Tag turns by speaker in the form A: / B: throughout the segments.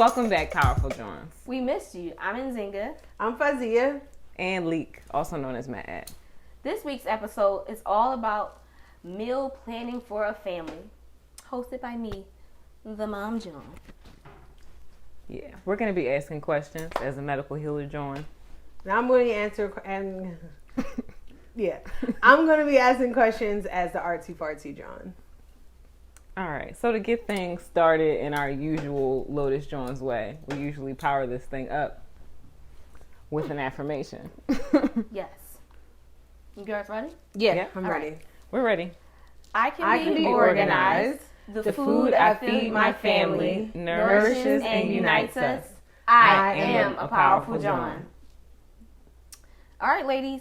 A: Welcome back, Powerful Jawns.
B: We missed you. I'm Nzinga.
C: I'm Fazia.
A: And Leek, also known as Matt.
B: This week's episode is all about meal planning for a family. Hosted by me, the Mom Jawn.
A: Yeah, we're going to be asking questions as a medical healer, Jawn.
C: Now I'm going to answer, and I'm going to be asking questions as the artsy fartsy Jawn.
A: All right, so to get things started in our usual Lotus Jawns way, we usually power this thing up with an affirmation.
B: Yes. You guys ready?
C: Yeah, I'm
B: All
C: ready.
B: right.
A: We're ready.
B: I can be organized. The food I feed my family nourishes and unites us. I am a powerful Jawn. All right, ladies.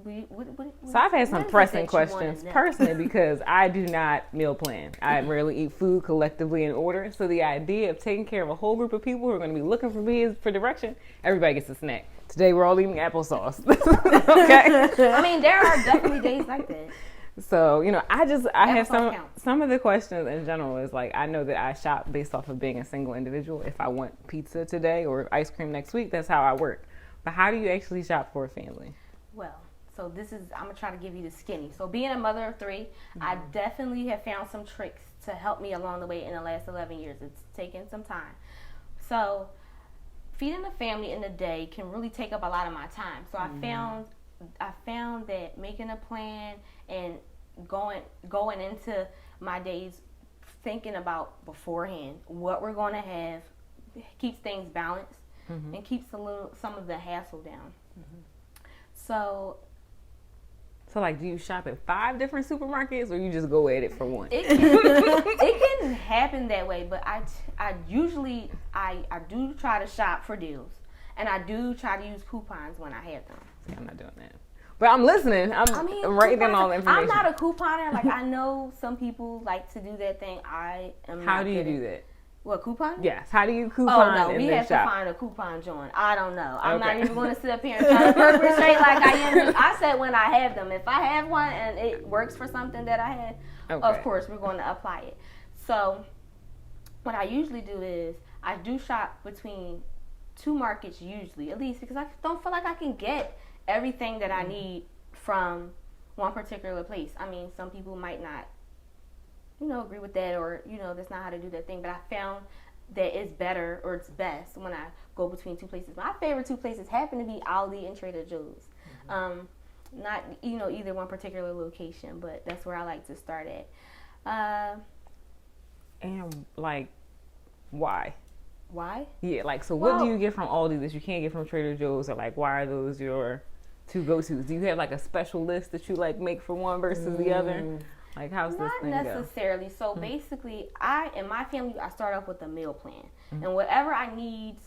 A: So I've had some pressing questions personally because I do not meal plan. I rarely eat food collectively in order. So the idea of taking care of a whole group of people who are going to be looking for me for direction, everybody gets a snack. Today we're all eating applesauce. Okay.
B: I mean, there are definitely days like that.
A: So, I have some of the questions in general is like, I know that I shop based off of being a single individual. If I want pizza today or ice cream next week, that's how I work. But how do you actually shop for a family?
B: Well, so I'm going to try to give you the skinny. So being a mother of three, I definitely have found some tricks to help me along the way in the last 11 years. It's taken some time. So feeding a family in a day can really take up a lot of my time. So I found that making a plan and going into my days thinking about beforehand what we're going to have keeps things balanced and keeps some of the hassle down. So
A: like, do you shop at 5 different supermarkets or you just go at it for one?
B: It can happen that way, but I usually do try to shop for deals, and I do try to use coupons when I have them.
A: See, I'm not doing that. But I'm listening. I'm writing down all the information.
B: I'm not a couponer. Like, I know some people like to do that thing. I am
A: How
B: not
A: do you
B: good
A: do
B: at
A: that?
B: What, coupon?
A: Yes. How do you coupon?
B: Oh, no, we have
A: shop?
B: to find a coupon joint. I don't know. I'm not even going to sit up here and try to perpetrate like I am. I said when I have them. If I have one and it works for something that I have, of course, we're going to apply it. So what I usually do is I do shop between 2 markets usually, at least, because I don't feel like I can get everything that I need from one particular place. I mean, some people might not agree with that, or that's not how to do that thing, but I found that it's better, or it's best when I go between 2 places. My favorite 2 places happen to be Aldi and Trader Joe's. Not either one particular location, but that's where I like to start at.
A: And like, why? Yeah, like, so what do you get from Aldi that you can't get from Trader Joe's, or like, why are those your 2 go-tos? Do you have like a special list that you like make for one versus the other? Like, how's this thing go?
B: Not necessarily. So basically, in my family, I start off with a meal plan. And whatever I need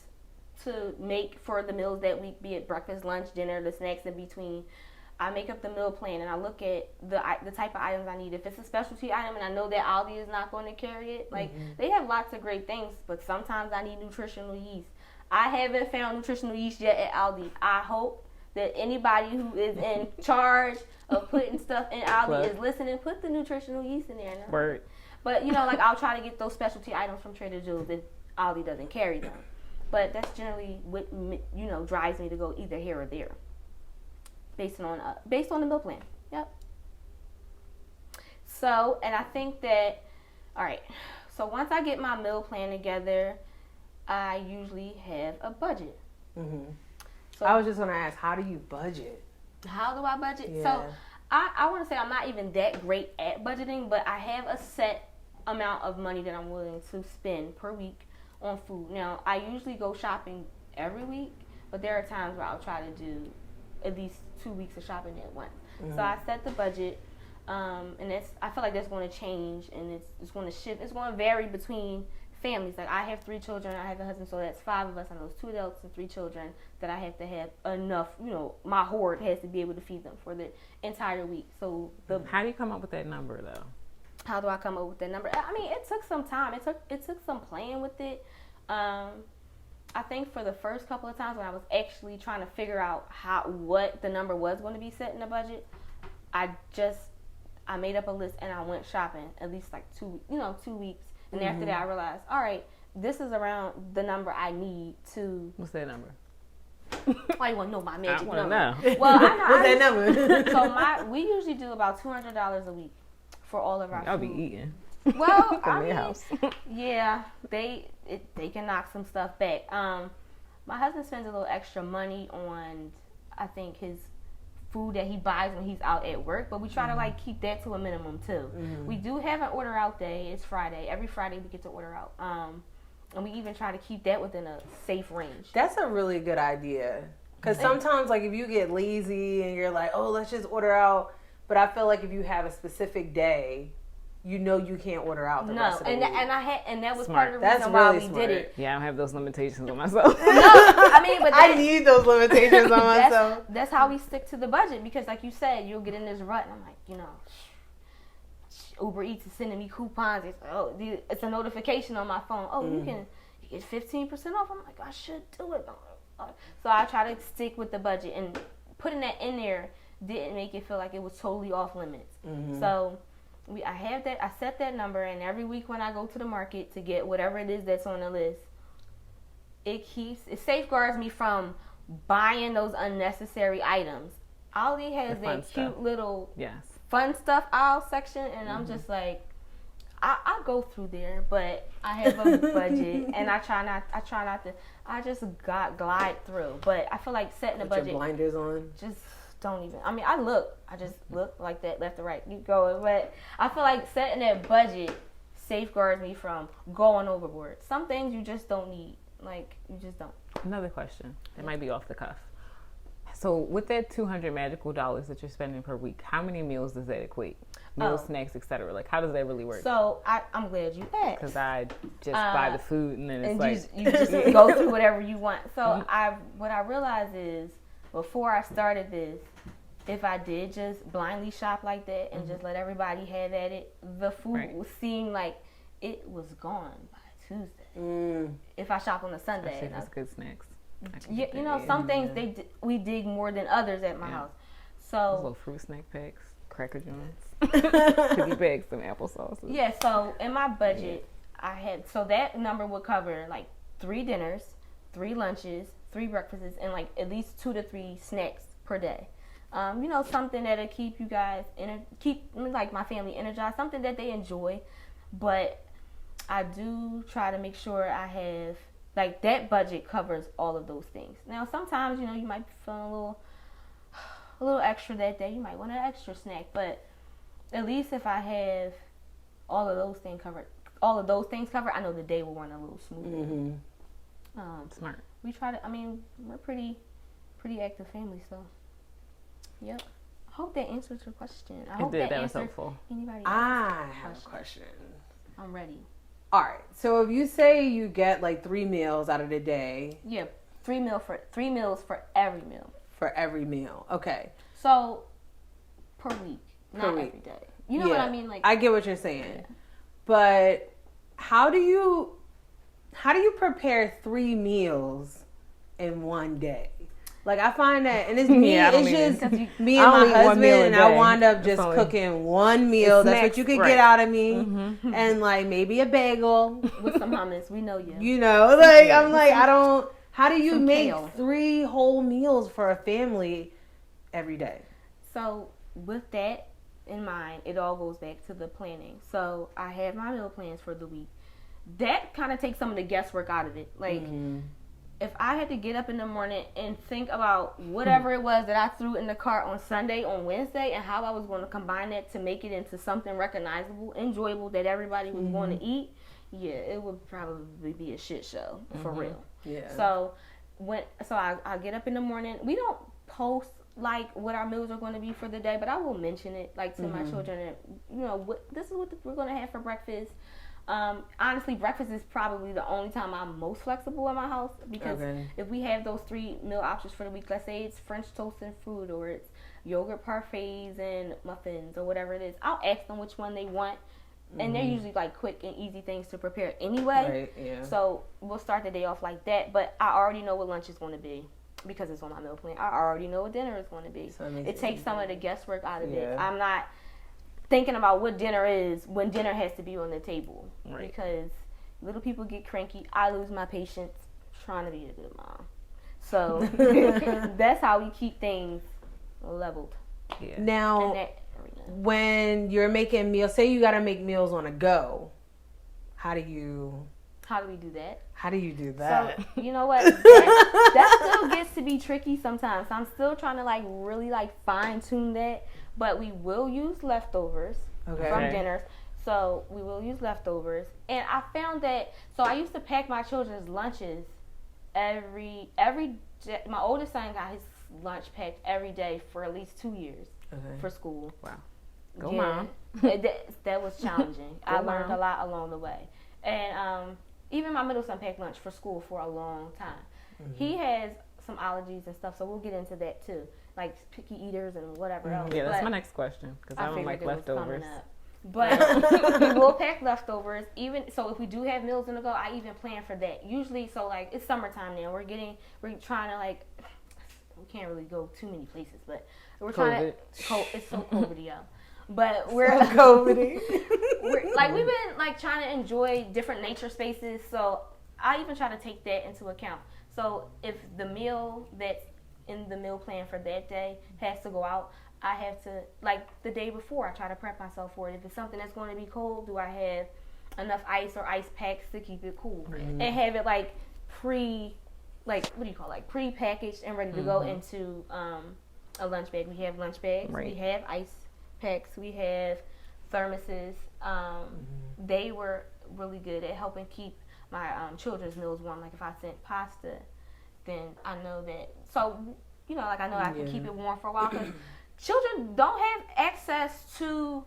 B: to make for the meals that week, be it breakfast, lunch, dinner, the snacks in between, I make up the meal plan and I look at the type of items I need. If it's a specialty item and I know that Aldi is not going to carry it, like, they have lots of great things, but sometimes I need nutritional yeast. I haven't found nutritional yeast yet at Aldi. I hope that anybody who is in charge of putting stuff in Aldi is listening. Put the nutritional yeast in there.
A: Word.
B: But, like, I'll try to get those specialty items from Trader Joe's if Aldi doesn't carry them. But that's generally what, drives me to go either here or there. Based on the meal plan. Yep. So, and I think that, all right, so once I get my meal plan together, I usually have a budget.
C: So I was just going to ask, how do you budget?
B: How do I budget?
C: Yeah.
B: So I want to say I'm not even that great at budgeting, but I have a set amount of money that I'm willing to spend per week on food. Now, I usually go shopping every week, but there are times where I'll try to do at least 2 weeks of shopping at once. So I set the budget, and I feel like that's going to change, and it's going to shift. It's going to vary between families. Like, I have 3 children, I have a husband, so that's 5 of us. I know it's 2 adults and 3 children that I have to have enough, my hoard has to be able to feed them for the entire week. So
A: how do you come up with that number though?
B: How do I come up with that number? I mean, it took some time. It took some playing with it. I think for the first couple of times when I was actually trying to figure out what the number was going to be set in the budget, I made up a list and I went shopping at least like 2 weeks. And after that, I realized, all right, this is around the number I need to.
A: What's that number?
B: Why you want to know my magic number?
A: Know.
B: Well, I know.
C: What's that number?
B: So we usually do about $200 a week for all of our food.
A: I'll be eating.
B: Well,
A: I mean, house.
B: Yeah, they can knock some stuff back. My husband spends a little extra money on, I think, his food that he buys when he's out at work, but we try to like keep that to a minimum too. We do have an order out day. It's Friday. Every Friday we get to order out. And we even try to keep that within a safe range.
C: That's a really good idea. Because sometimes, like, if you get lazy and you're like, oh, let's just order out. But I feel like if you have a specific day, you know you can't order out the rest of the week.
B: And that was
A: Smart.
B: part of the reason why we did it.
A: Yeah, I don't have those limitations on myself.
B: No, I mean, but
C: I need those limitations on myself.
B: That's how we stick to the budget, because like you said, you'll get in this rut and I'm like, you know, Uber Eats is sending me coupons. It's a notification on my phone. Oh, you get 15% off. I'm like, I should do it. So I try to stick with the budget, and putting that in there didn't make it feel like it was totally off limits. So I set that number, and every week when I go to the market to get whatever it is that's on the list, it safeguards me from buying those unnecessary items. Aldi has that cute little fun stuff aisle section, and I'm just like, I go through there, but I have a budget, and I try not to. I just glide through, but I feel like setting a budget.
C: Put your blinders on.
B: Just don't even. I mean, I just look like that left to right, keep going, but I feel like setting that budget safeguards me from going overboard. Some things you just don't need, like you just don't.
A: Another question. It might be off the cuff. So with that $200 magical dollars that you're spending per week, how many meals does that equate? Meals, snacks, etc. Like, how does that really work?
B: So I'm glad you asked.
A: Because I just buy the food and then it's like
B: you just go through whatever you want. So what I realized is, before I started this, if I did just blindly shop like that and just let everybody have at it, the food seemed like it was gone by Tuesday. If I shop on a Sunday,
A: that's good snacks.
B: You know, some things we dig more than others at my house. So
A: those little fruit snack packs, Cracker Jawns, cookie bags, some applesauce.
B: Yeah. So in my budget, I had that number would cover like 3 dinners, 3 lunches, 3 breakfasts, and like at least 2 to 3 snacks per day. You know, something that'll keep you guys keep like my family energized, something that they enjoy. But I do try to make sure I have. Like, that budget covers all of those things. Now, sometimes, you know, you might be feeling a little extra that day. You might want an extra snack. But at least if I have all of those things covered, I know the day will run a little smoother.
A: Smart.
B: We try to, we're pretty active family, so, yep. I hope that answers your question. I hope that
A: was helpful.
B: Anybody
C: I have a question.
B: I'm ready.
C: All right. So if you say you get like 3 meals out of the day.
B: Yeah, 3 meals for every meal.
C: For every meal. Okay.
B: So per week, not every day. You know what I mean? Like,
C: I get what you're saying. But how do you prepare 3 meals in one day? Like, I find that, and it's me, it's just me and my husband, and I wind up just cooking one meal. That's what you could get out of me. And, like, maybe a bagel.
B: With some hummus. We know you.
C: You know, like, I'm like, how do you make kale. 3 whole meals for a family every day?
B: So, with that in mind, it all goes back to the planning. So, I have my meal plans for the week. That kind of takes some of the guesswork out of it. Like, if I had to get up in the morning and think about whatever it was that I threw in the cart on Sunday, on Wednesday, and how I was going to combine that to make it into something recognizable, enjoyable, that everybody was going to eat, it would probably be a shit show, for real.
C: Yeah.
B: So I get up in the morning. We don't post like what our meals are going to be for the day, but I will mention it like to my children. And, you know, this is what we're going to have for breakfast. Honestly, breakfast is probably the only time I'm most flexible in my house, because if we have those 3 meal options for the week, let's say it's French toast and fruit, or it's yogurt parfaits and muffins, or whatever it is, I'll ask them which one they want, and they're usually like quick and easy things to prepare anyway.
C: Right, yeah.
B: So we'll start the day off like that, but I already know what lunch is going to be because it's on my meal plan. I already know what dinner is going to be. So it takes some of the guesswork out of it. I'm not thinking about what dinner is when dinner has to be on the table, because Little people get cranky. I lose my patience trying to be a good mom. So that's how we keep things leveled.
C: Yeah. Now, when you're making meals, say you got to make meals on a go, how do we do that? How do you do that?
B: So, you know what? That still gets to be tricky sometimes. So I'm still trying to really fine tune that. But we will use leftovers from dinners. So we will use leftovers. And I found that, so I used to pack my children's lunches every day. My oldest son got his lunch packed every day for at least 2 years for school.
A: Wow. Go mom.
B: That was challenging. I learned a lot along the way. And even my middle son packed lunch for school for a long time. Mm-hmm. He has some allergies and stuff, so we'll get into that too. Like picky eaters and whatever else.
A: Yeah, that's my next question, because I don't like leftovers.
B: But we will pack leftovers. Even so, if we do have meals in the go, I even plan for that. Usually, so it's summertime now. We're trying to we can't really go too many places, but we're trying to. It's so COVID, yo. But we're
C: COVID.
B: We've been trying to enjoy different nature spaces. So I even try to take that into account. So if the meal that's in the meal plan for that day has to go out, I have to, the day before, I try to prep myself for it. If it's something that's going to be cold, do I have enough ice or ice packs to keep it cool? Mm-hmm. And have it pre-packaged and ready to go into a lunch bag. We have lunch bags. Right. We have ice packs. We have thermoses. They were really good at helping keep my children's meals warm. Like if I sent pasta, then I know that. So, I know I can keep it warm for a while. Because children don't have access to,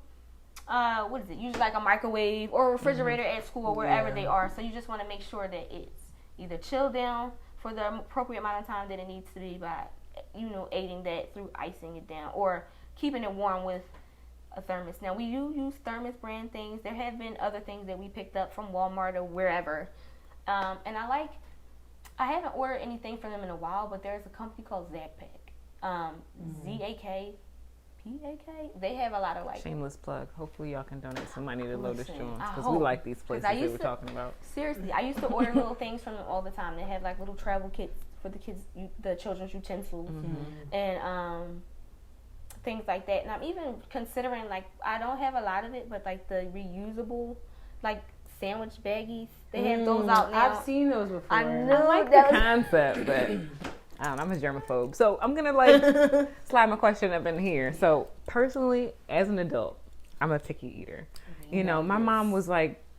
B: usually a microwave or a refrigerator at school or wherever they are. So you just want to make sure that it's either chilled down for the appropriate amount of time that it needs to be by, aiding that through icing it down or keeping it warm with a thermos. Now, we do use thermos brand things. There have been other things that we picked up from Walmart or wherever. And I haven't ordered anything from them in a while, but there's a company called Zakpak. ZAKPAK. They have a lot of
A: shameless plug. Hopefully y'all can donate some money to Lotus Jawns, because we like these places they were talking about.
B: Seriously, I used to order little things from them all the time. They have little travel kits for the kids, the children's utensils, and things like that. And I'm even considering I don't have a lot of it, but the reusable sandwich baggies. They have those out now.
C: I've seen those before.
B: I know
A: I like the concept, but I don't know, I'm a germaphobe. So I'm gonna slide my question up in here. So personally, as an adult, I'm a picky eater. My mom was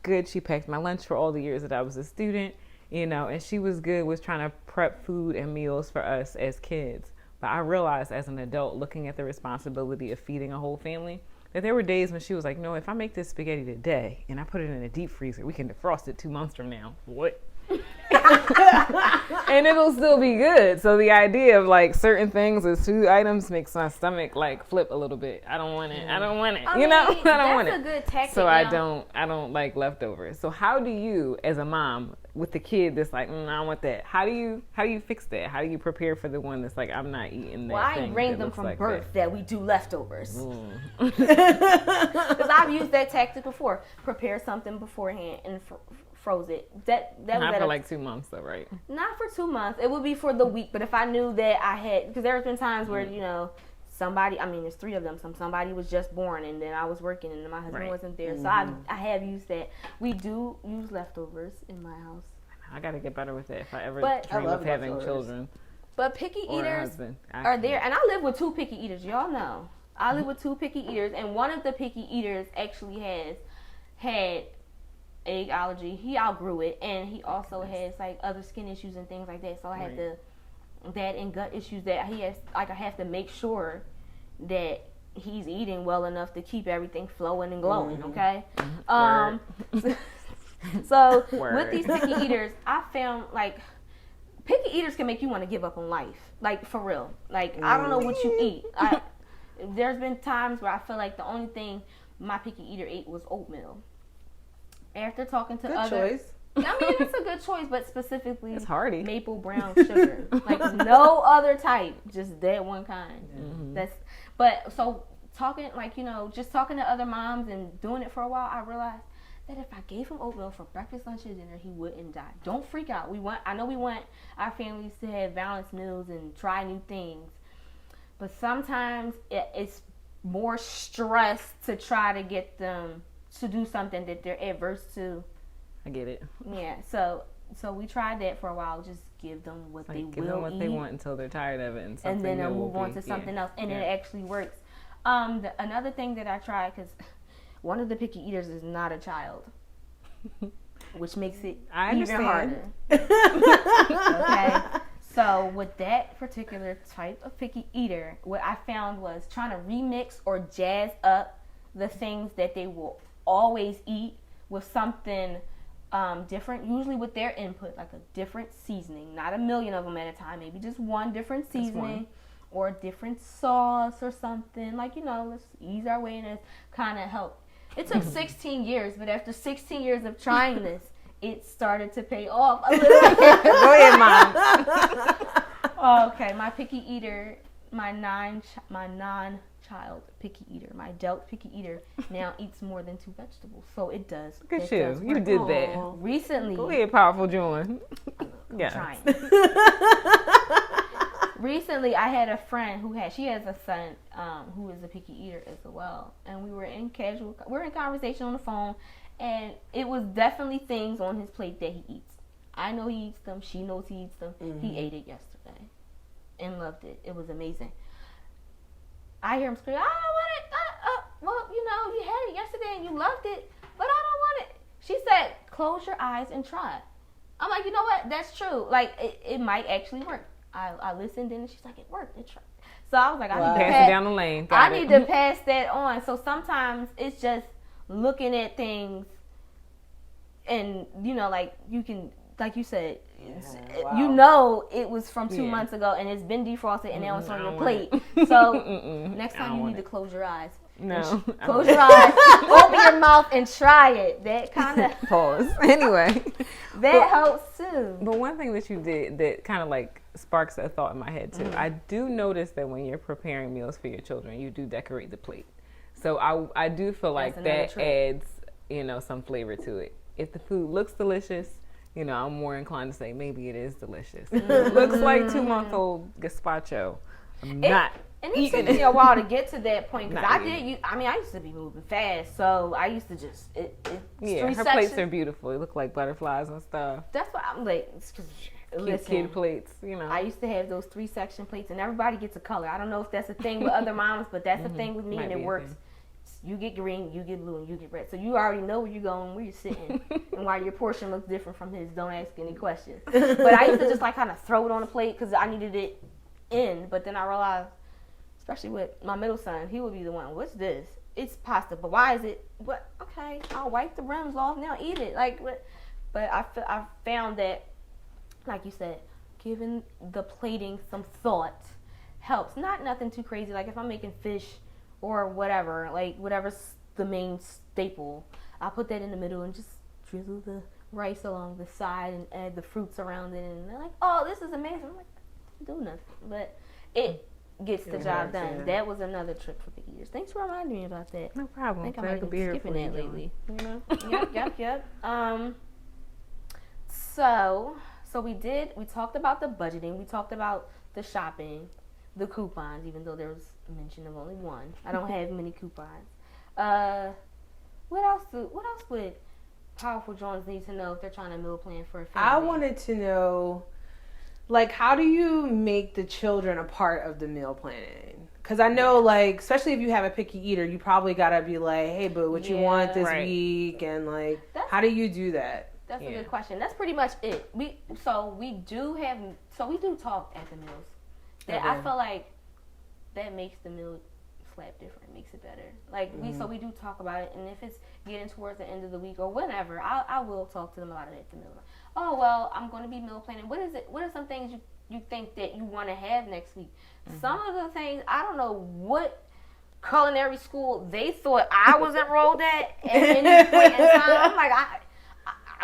A: good. She packed my lunch for all the years that I was a student, and she was good with trying to prep food and meals for us as kids. But I realized as an adult, looking at the responsibility of feeding a whole family, that there were days when she was like, no, if I make this spaghetti today and I put it in a deep freezer, we can defrost it 2 months from now. What? And it'll still be good. So the idea of certain things as food items makes my stomach flip a little bit. I don't want it. I don't want it. I don't want it.
B: That's a good tactic.
A: So I don't like leftovers. So how do you, as a mom with the kid that's I don't want that, how do you fix that? How do you prepare for the one that's I'm not eating that?
B: Well, I
A: thing
B: bring them from birth that we do leftovers. Because I've used that tactic before. Prepare something beforehand and froze it. That
A: not for 2 months though, right?
B: Not for 2 months. It would be for the week. But if I knew that I had, because there's been times where somebody, there's 3 of them. Somebody was just born, and then I was working, and my husband wasn't there. So I have used that. We do use leftovers in my house.
A: I got to get better with that if I ever dream of having children.
B: But picky eaters are there, and I live with 2 picky eaters. Y'all know, I live with 2 picky eaters, and one of the picky eaters actually had egg allergy. He outgrew it, and he also has other skin issues and things like that. So I have that and gut issues that he has. I have to make sure that he's eating well enough to keep everything flowing and glowing. Okay. So with these picky eaters, I found picky eaters can make you want to give up on life. For real. I don't know what you eat. There's been times where I feel the only thing my picky eater ate was oatmeal. After talking to choice. It's a good choice, but specifically
A: it's hearty.
B: Maple brown sugar. No other type, just that one kind. So talking just talking to other moms and doing it for a while, I realized that if I gave him oatmeal for breakfast, lunch, and dinner, he wouldn't die. Don't freak out. I know we want our families to have balanced meals and try new things, but sometimes it's more stress to try to get them to do something that they're adverse to.
A: I get it.
B: Yeah, so we tried that for a while. Just give them what they
A: give
B: will
A: them what
B: eat,
A: they want until they're tired of it,
B: and then they'll move on to something else, and it actually works. Another thing that I tried, because one of the picky eaters is not a child, which makes it even harder. Okay, so with that particular type of picky eater, what I found was trying to remix or jazz up the things that they will always eat with something different, usually with their input, like a different seasoning, not a million of them at a time, maybe just one different seasoning or a different sauce or something, like, let's ease our way, and it's kind of help. It took 16 years, but after 16 years of trying this, it started to pay off a little bit.
A: Go ahead, Mom.
B: Okay, my picky eater, my non-child picky eater, my adult picky eater now eats more than 2 vegetables. So it does.
A: Look at you. You did that.
B: Recently.
A: Go ahead, Powerful Jawns.
B: I'm trying. Recently, I had a friend she has a son who is a picky eater as well. And we were in conversation on the phone, and it was definitely things on his plate that he eats. I know he eats them. She knows he eats them. Mm-hmm. He ate it yesterday and loved it. It was amazing. I hear him scream, I don't want it. Well, you had it yesterday and you loved it, but I don't want it. She said, close your eyes and try it. I'm like, you know what? That's true. Like, it might actually work. I listened and she's like, it worked. It tried. So I was like, I need to
A: pass it down the lane.
B: Need to pass that on. So sometimes it's just looking at things and, like you can, like you said, it was from 2 months ago and it's been defrosted and now it's on your plate. So next time you need to close your eyes.
A: No.
B: Close your eyes, open your mouth and try it. That kind of
A: pause. Anyway.
B: That helps too.
A: But one thing that you did that kind of like sparks a thought in my head too. I do notice that when you're preparing meals for your children, you do decorate the plate. So I do feel like that adds, some flavor to it. If the food looks delicious, I'm more inclined to say maybe it is delicious. It looks like 2-month-old gazpacho.
B: And it took me a while to get to that point because I used to be moving fast, so I used to just
A: her plates are beautiful. They look like butterflies and stuff.
B: That's why I'm like,
A: cute plates,
B: I used to have those 3-section plates, and everybody gets a color. I don't know if that's a thing with other moms, but that's a thing with me, and it works. You get green, you get blue, and you get red. So you already know where you're going, where you're sitting, and why your portion looks different from his. Don't ask any questions. But I used to just kind of throw it on a plate because I needed it in. But then I realized, especially with my middle son, he would be the one. What's this? It's pasta, but why is it? What? Okay, I'll wipe the rims off. Now eat it. Like, what? But I found that, like you said, giving the plating some thought helps. Not nothing too crazy. Like if I'm making fish or whatever, like whatever's the main staple, I'll put that in the middle and just drizzle the rice along the side and add the fruits around it. And they're like, "Oh, this is amazing." I'm like, "Do nothing," but it gets the job done. Yeah. That was another trick for picky eaters. Thanks for reminding me about that.
A: No problem.
B: I think I might have been skipping that lately. Yep. So we talked about the budgeting. We talked about the shopping, the coupons, even though there was mention of only one. I don't have many coupons. What else would Powerful Jawns need to know if they're trying to meal plan for a family?
C: I wanted to know, like, how do you make the children a part of the meal planning? Because I know, like, especially if you have a picky eater, you probably got to be like, hey, boo, what you want this week? And, like, how do you do that?
B: That's a good question. That's pretty much it. We do talk at the meals. That I feel like that makes the meal slap different, makes it better. Like we do talk about it, and if it's getting towards the end of the week or whenever, I will talk to them about it at the meal. Oh well, I'm going to be meal planning. What is it? What are some things you think that you want to have next week? Some of the things, I don't know what culinary school they thought I was enrolled at any point in time. I'm like,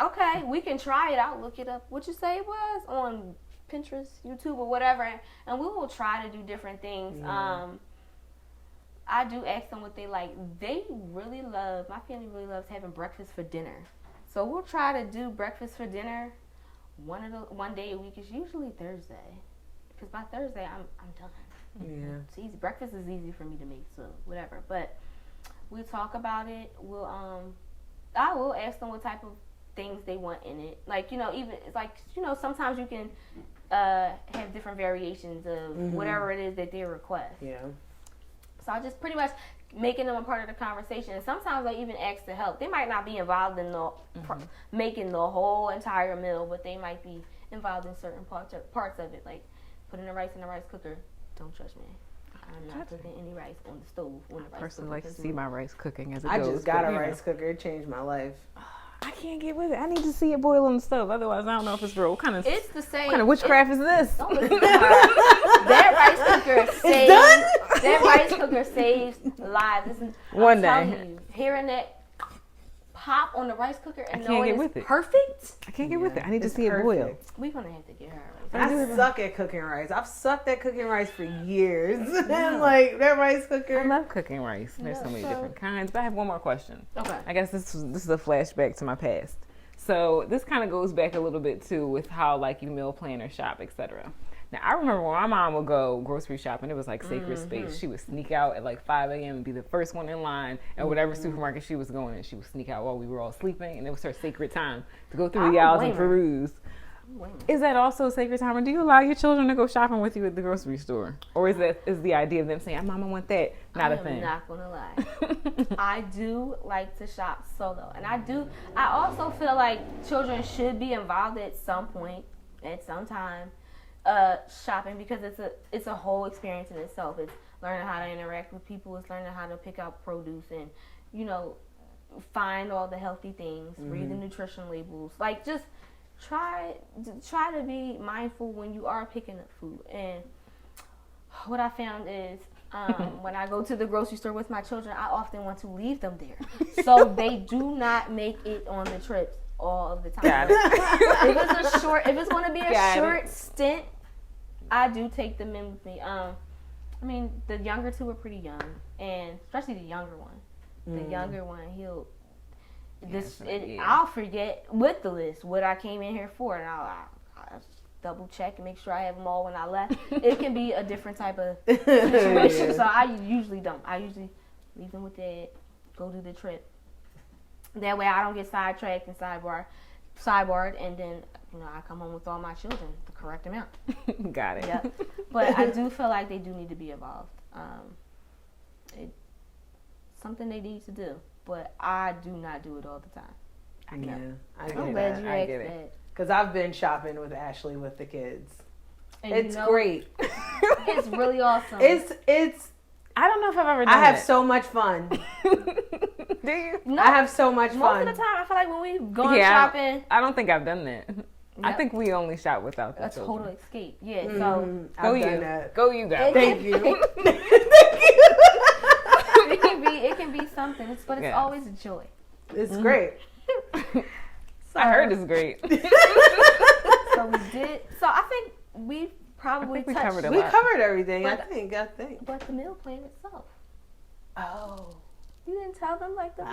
B: okay, we can try it. I'll look it up. What you say it was on Pinterest, YouTube, or whatever, and we will try to do different things. I do ask them what they like. My family really loves having breakfast for dinner. So we'll try to do breakfast for dinner one day a week. It's usually Thursday. Because by Thursday, I'm done.
C: Yeah.
B: It's easy. Breakfast is easy for me to make, so whatever. But we'll talk about it. I will ask them what type of things they want in it. Like, even, it's like, sometimes you can have different variations of whatever it is that they request.
C: Yeah.
B: So I just pretty much making them a part of the conversation. And sometimes I even ask to help. They might not be involved in making the whole entire meal, but they might be involved in certain parts of it, like putting the rice in the rice cooker. Don't trust me. I'm not cooking any rice on the stove.
A: I personally like to see my rice cooking as it
C: goes.
A: I
C: just got a rice cooker. It changed my life.
A: I can't get with it. I need to see it boil on the stove. Otherwise, I don't know if it's real.
B: It's the same.
A: What kind of witchcraft is this?
B: Don't listen to her. That rice cooker saves lives.
A: One day.
B: I'm telling you, hearing that pop on the rice cooker and knowing it's perfect.
A: I can't get with it. I need to see it boil.
B: We're going to have to get her a
C: I
B: rice.
C: suck at cooking rice. I've sucked at cooking rice for years. And like that rice cooker.
A: I love cooking rice. There's so many different kinds. But I have one more question.
B: Okay.
A: I guess this is a flashback to my past. So this kind of goes back a little bit too with how like you meal plan or shop, etc. Now I remember when my mom would go grocery shopping, it was like sacred space. She would sneak out at like 5 a.m. and be the first one in line at whatever supermarket she was going in. She would sneak out while we were all sleeping, and it was her sacred time to go through the aisles and peruse. Is that also a sacred time, or do you allow your children to go shopping with you at the grocery store? Or is the idea of them saying, Mama want that, not a thing?
B: I'm not going to lie. I do like to shop solo. And I also feel like children should be involved at some point, at some time, shopping, because it's a whole experience in itself. It's learning how to interact with people. It's learning how to pick out produce and, find all the healthy things, read the nutrition labels. Like, just try to be mindful when you are picking up food. And what I found is when I go to the grocery store with my children, I often want to leave them there so they do not make it on the trips all of the time.
A: Got it.
B: If it's going to be a short stint, I do take them in with me. I mean, the younger two are pretty young, and especially the younger one. The younger one, I'll forget with the list what I came in here for, and I'll double check and make sure I have them all when I left. It can be a different type of situation, so I usually don't. I usually leave them with that, go do the trip. That way I don't get sidetracked and sidebarred, and then I come home with all my children, the correct amount.
A: Got it.
B: Yep. But I do feel like they do need to be involved. It's something they need to do. But I do not do it all the time.
C: I'm glad you
B: asked that.
C: Because I've been shopping with Ashley with the kids.
B: And
C: it's great.
B: It's really awesome.
C: It's.
A: I don't know if I've ever done
C: I have so much fun.
A: Do you?
C: No, I have so much fun.
B: Most of the time, I feel like when we've gone shopping.
A: I don't think I've done that. Yep. I think we only shop without the children.
B: Total escape. Yeah. So
A: Go you guys.
C: Thank you.
B: It can be something, but it's always a joy.
C: It's great.
A: I heard it's great.
B: So we did. So I think we probably
A: covered
C: everything. But, I think.
B: But the meal plan itself.
C: Oh.
B: You didn't tell them like the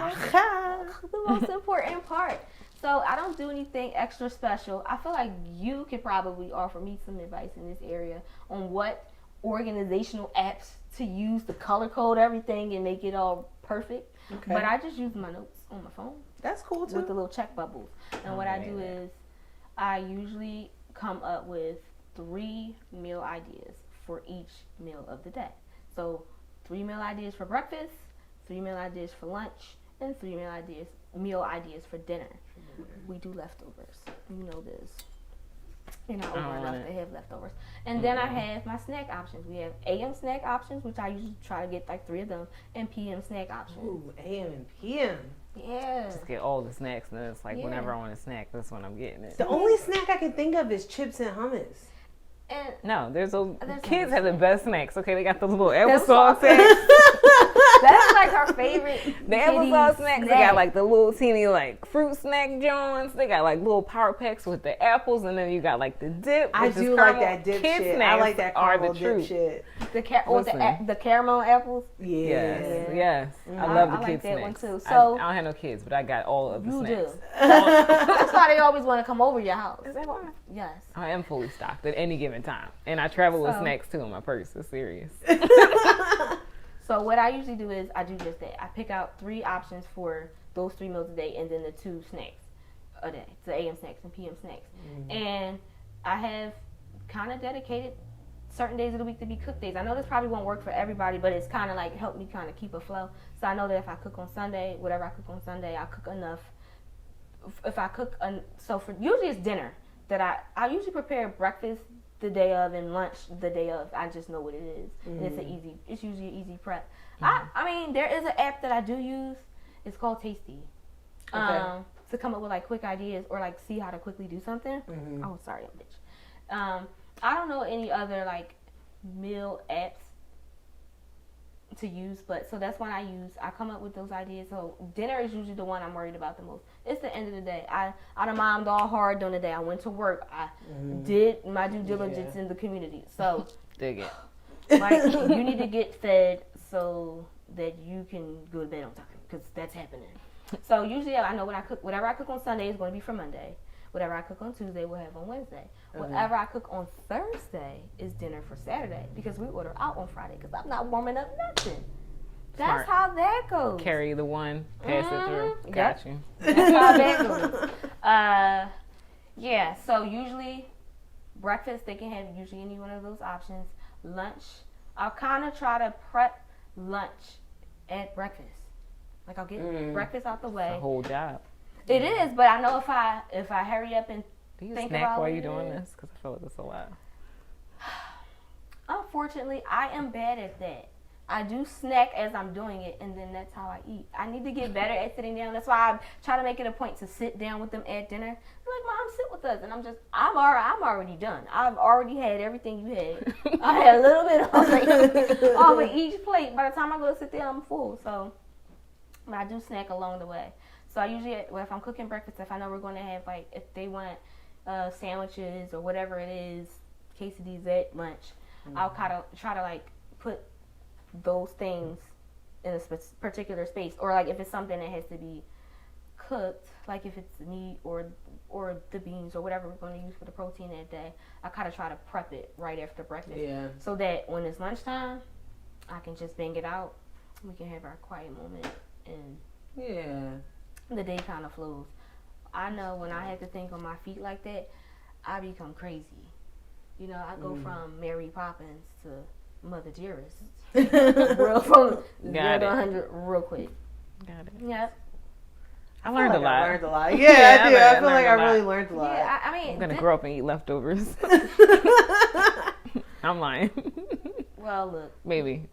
B: most important part. So I don't do anything extra special. I feel like you could probably offer me some advice in this area on what organizational apps to use to color code everything and make it all perfect. Okay. But I just use my notes on my phone.
C: That's cool too.
B: With the little check bubbles. And what I do is I usually come up with 3 meal ideas for each meal of the day. So 3 meal ideas for breakfast, 3 meal ideas for lunch, and 3 meal ideas for dinner. We do leftovers. You know this. You're not over enough to have leftovers. And then I have my snack options. We have AM snack options, which I usually try to get like 3 of them, and PM snack options.
C: Ooh, AM and PM.
B: Yeah.
A: Just get all the snacks, and then it's like whenever I want a snack, that's when I'm getting it.
C: The only snack I can think of is chips and hummus.
B: And
A: no, there's kids have the best snacks. Okay, they got those little applesauce.
B: That's like her favorite.
A: The applesauce snacks. They got like the little teeny like fruit snack Johns. They got like little power packs with the apples, and then you got like the dip.
C: I do like that dip shit. I like that caramel dip shit.
B: The caramel apples.
A: Yes. I love the kids snacks.
B: One too.
A: So I don't have no kids, but I got all of the snacks.
B: You do. That's why they always want to come over your house.
A: Is that why?
B: Yes.
A: I am fully stocked at any given time, and I travel with snacks too in my purse. It's serious.
B: So what I usually do is I do just that. I pick out 3 options for those 3 meals a day, and then the 2 snacks a day, the AM snacks and PM snacks. And I have kind of dedicated certain days of the week to be cook days. I know this probably won't work for everybody, but it's kind of like helped me kind of keep a flow. So I know that if I cook on Sunday, whatever I cook on Sunday, I'll cook enough. If I cook, so for usually it's dinner that I usually prepare breakfast the day of and lunch the day of. I just know what it is. And it's usually an easy prep. I mean, there is an app that I do use. It's called Tasty. To come up with like quick ideas or like see how to quickly do something. Oh, sorry, bitch. I don't know any other like meal apps to use, but so that's one I use. I come up with those ideas. So dinner is usually the one I'm worried about the most. It's the end of the day. I done mommed all hard during the day. I went to work. I did my due diligence in the community. So
A: dig it.
B: Like you need to get fed so that you can go to bed on time because that's happening. So usually I know when I cook, whatever I cook on Sunday is going to be for Monday. Whatever I cook on Tuesday, we'll have on Wednesday. Whatever I cook on Thursday is dinner for Saturday because we order out on Friday because I'm not warming up nothing. That's how that goes.
A: Carry the one, pass it through. Got you.
B: That's how that goes. Yeah, so usually breakfast, they can have usually any one of those options. Lunch, I'll kind of try to prep lunch at breakfast. Like I'll get breakfast out the way.
A: It's a whole job.
B: It is, but I know if I hurry up and
A: do you
B: think
A: snack
B: about
A: while you're doing this? Because I feel like it's a lot.
B: Unfortunately, I am bad at that. I do snack as I'm doing it, and then that's how I eat. I need to get better at sitting down. That's why I try to make it a point to sit down with them at dinner. They're like, Mom, sit with us. And I'm already done. I've already had everything you had. I had a little bit off of each plate. By the time I go to sit down, I'm full. So but I do snack along the way. So I usually, if I'm cooking breakfast, if I know we're going to have, like, if they want sandwiches or whatever it is, quesadillas at lunch, I'll kind of try to, like, put those things in a particular space. Or, like, if it's something that has to be cooked, like if it's meat or the beans or whatever we're going to use for the protein that day, I kind of try to prep it right after breakfast. Yeah. So that when it's lunchtime, I can just bang it out. We can have our quiet moment and the day kind of flows. I know when I have to think on my feet like that, I become crazy. You know, I go from Mary Poppins to Mother Dearest. From 0 to 100 real quick.
A: Got it.
B: Yep.
A: I learned a lot.
C: Yeah, I do. I feel like I really learned a lot.
B: Yeah, I mean,
A: I'm going to grow up and eat leftovers. I'm lying.
B: Well, look.
A: Maybe.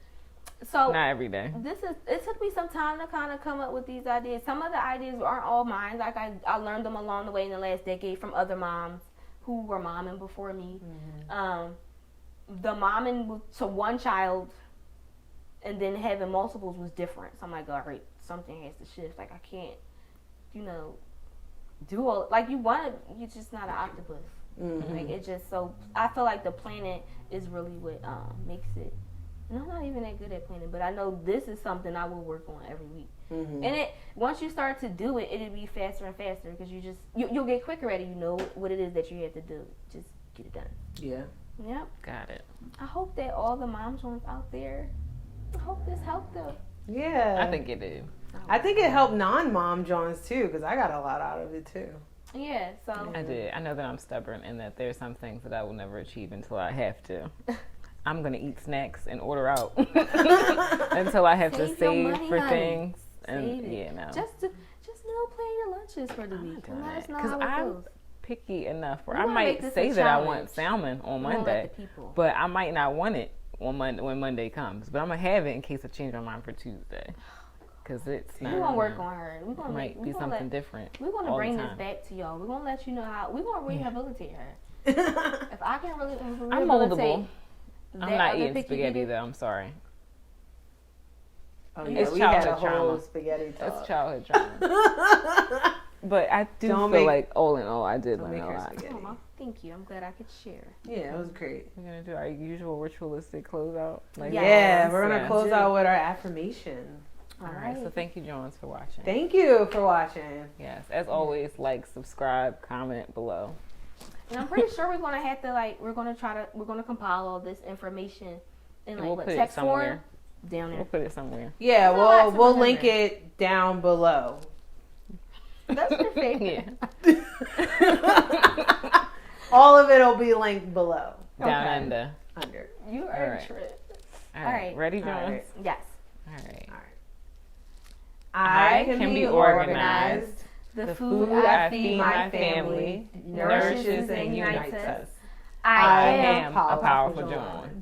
B: So
A: not every day.
B: It took me some time to kind of come up with these ideas. Some of the ideas aren't all mine. Like I learned them along the way in the last decade from other moms who were momming before me. The momming to one child and then having multiples was different. So I'm like, all right, something has to shift. Like I can't, do all like you want to. You're just not an octopus. Like it just so. I feel like the planet is really what makes it. And I'm not even that good at planning, but I know this is something I will work on every week. And once you start to do it, it'll be faster and faster because you'll get quicker at it. You know what it is that you have to do. Just get it done.
C: Yeah.
B: Yep.
A: Got it.
B: I hope that all the moms out there, I hope this helped them.
C: Yeah.
A: I think it did.
C: I think it helped non-mom Jawns too because I got a lot out of it too.
B: Yeah, so.
A: I did. I know that I'm stubborn and that there's some things that I will never achieve until I have to. I'm going to eat snacks and order out until I have to save for things. And no.
B: Just meal plan your lunches for the week. And let us know how it goes.
A: Picky enough where I might say that I want salmon on Monday, but I might not want it on Monday when Monday comes. But I'm going to have it in case I change my mind for Tuesday. Because it's not.
B: We're going to work on her. We're gonna
A: might be something different.
B: We're going to bring this back to y'all. We're going to let you know how. We're going to rehabilitate her. If I can really rehabilitate.
A: I'm moldable. I'm not eating spaghetti though. I'm sorry.
C: Oh yeah,
A: it's
C: we had a
A: trauma.
C: whole spaghetti talk.
A: It's childhood trauma. But I feel like all in all, I did learn a lot.
B: Oh, thank you. I'm glad I could share.
C: Yeah, it was great.
A: We're going to do our usual ritualistic closeout.
C: Like, yeah, we're going to close out with our affirmation.
A: All right. So thank you, Jawns, for watching.
C: Thank you for watching.
A: Yes. As always, like, subscribe, comment below.
B: And I'm pretty sure we're going to have to, we're going to compile all this information in, text form. Down there.
A: We'll put it somewhere.
C: Yeah, we'll link it down below.
B: That's perfect.
A: Yeah.
C: All of it will be linked below.
A: Down
C: under.
B: You are a trip.
A: All right. Ready, Jawns?
B: Right. Yes.
A: All right.
C: I can be organized.
B: The food I feed my family nourishes and unites us. I am a powerful Jawn.